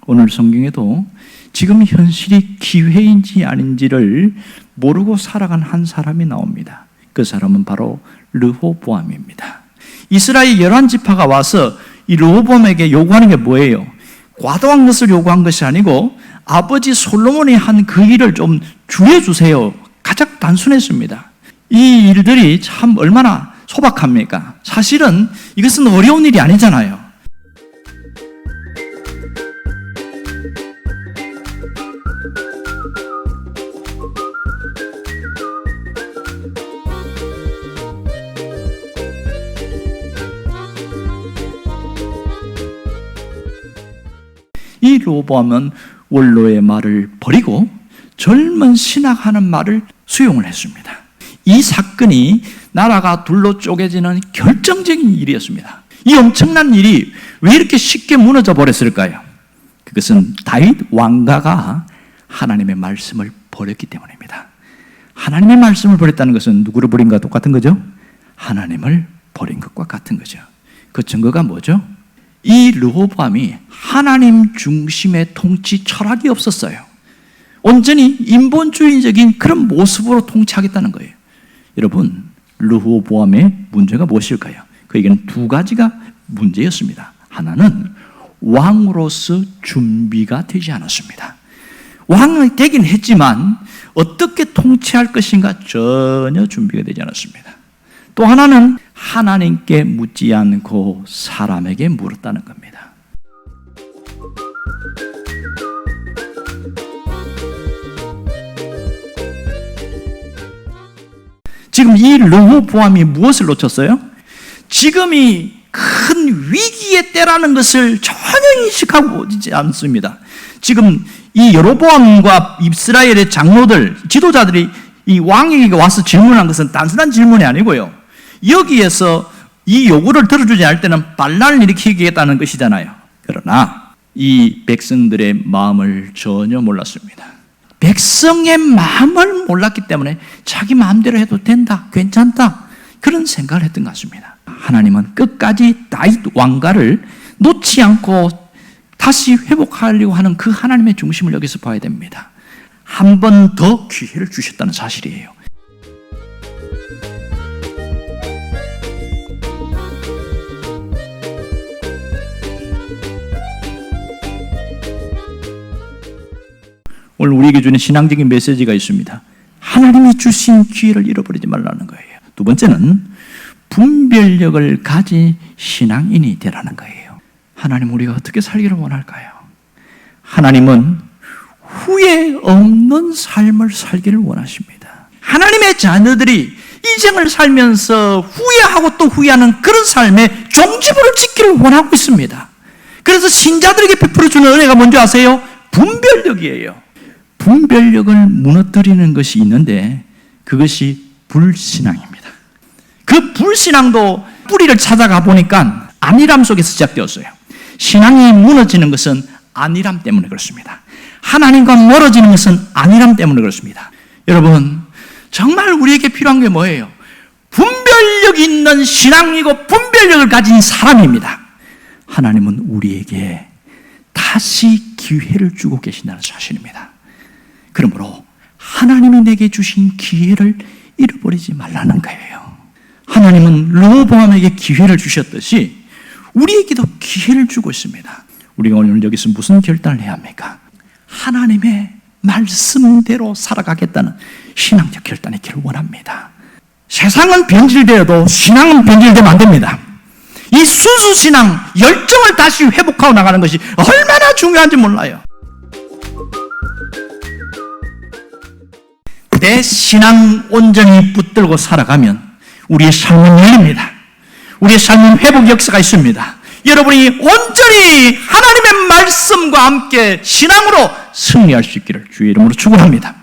오늘 성경에도 지금 현실이 기회인지 아닌지를 모르고 살아간 한 사람이 나옵니다. 그 사람은 바로 르호보암입니다. 이스라엘 11지파가 와서 이 르호보암에게 요구하는 게 뭐예요? 과도한 것을 요구한 것이 아니고 아버지 솔로몬이 한 그 일을 좀 주해주세요. 가장 단순했습니다. 이 일들이 참 얼마나 소박합니까? 사실은 이것은 어려운 일이 아니잖아요. 이 르호보암은 원로의 말을 버리고 젊은 신학하는 말을 수용을 했습니다. 이 사건이 나라가 둘로 쪼개지는 결정적인 일이었습니다. 이 엄청난 일이 왜 이렇게 쉽게 무너져 버렸을까요? 그것은 다윗 왕가가 하나님의 말씀을 버렸기 때문입니다. 하나님의 말씀을 버렸다는 것은 누구를 버린 것과 똑같은 거죠? 하나님을 버린 것과 같은 거죠. 그 증거가 뭐죠? 이 르호보암이 하나님 중심의 통치 철학이 없었어요. 온전히 인본주의적인 그런 모습으로 통치하겠다는 거예요. 여러분, 르호보암의 문제가 무엇일까요? 그에게는 두 가지가 문제였습니다. 하나는 왕으로서 준비가 되지 않았습니다. 왕이 되긴 했지만 어떻게 통치할 것인가 전혀 준비가 되지 않았습니다. 또 하나는 하나님께 묻지 않고 사람에게 물었다는 겁니다. 지금 이 르호보암이 무엇을 놓쳤어요? 지금이 큰 위기의 때라는 것을 전혀 인식하고 있지 않습니다. 지금 이 여로보암과 이스라엘의 장로들, 지도자들이 이 왕에게 와서 질문한 것은 단순한 질문이 아니고요. 여기에서 이 요구를 들어주지 않을 때는 반란을 일으키겠다는 것이잖아요. 그러나 이 백성들의 마음을 전혀 몰랐습니다. 백성의 마음을 몰랐기 때문에 자기 마음대로 해도 된다, 괜찮다, 그런 생각을 했던 것 같습니다. 하나님은 끝까지 다윗 왕가를 놓지 않고 다시 회복하려고 하는 그 하나님의 중심을 여기서 봐야 됩니다. 한 번 더 기회를 주셨다는 사실이에요. 오늘 우리에게 주는 신앙적인 메시지가 있습니다. 하나님이 주신 기회를 잃어버리지 말라는 거예요. 두 번째는 분별력을 가진 신앙인이 되라는 거예요. 하나님, 우리가 어떻게 살기를 원할까요? 하나님은 후회 없는 삶을 살기를 원하십니다. 하나님의 자녀들이 인생을 살면서 후회하고 또 후회하는 그런 삶의 종지부를 짓기를 원하고 있습니다. 그래서 신자들에게 베풀어주는 은혜가 뭔지 아세요? 분별력이에요. 분별력을 무너뜨리는 것이 있는데 그것이 불신앙입니다. 그 불신앙도 뿌리를 찾아가 보니까 안일함 속에서 시작되었어요. 신앙이 무너지는 것은 안일함 때문에 그렇습니다. 하나님과 멀어지는 것은 안일함 때문에 그렇습니다. 여러분, 정말 우리에게 필요한 게 뭐예요? 분별력 있는 신앙이고 분별력을 가진 사람입니다. 하나님은 우리에게 다시 기회를 주고 계신다는 사실입니다. 그러므로 하나님이 내게 주신 기회를 잃어버리지 말라는 거예요. 하나님은 르호보암에게 기회를 주셨듯이 우리에게도 기회를 주고 있습니다. 우리가 오늘 여기서 무슨 결단을 해야 합니까? 하나님의 말씀대로 살아가겠다는 신앙적 결단이 있기를 원합니다. 세상은 변질되어도 신앙은 변질되면 안 됩니다. 이 순수신앙, 열정을 다시 회복하고 나가는 것이 얼마나 중요한지 몰라요. 내 신앙 온전히 붙들고 살아가면 우리의 삶은 열립니다. 우리의 삶은 회복 역사가 있습니다. 여러분이 온전히 하나님의 말씀과 함께 신앙으로 승리할 수 있기를 주의 이름으로 축원합니다.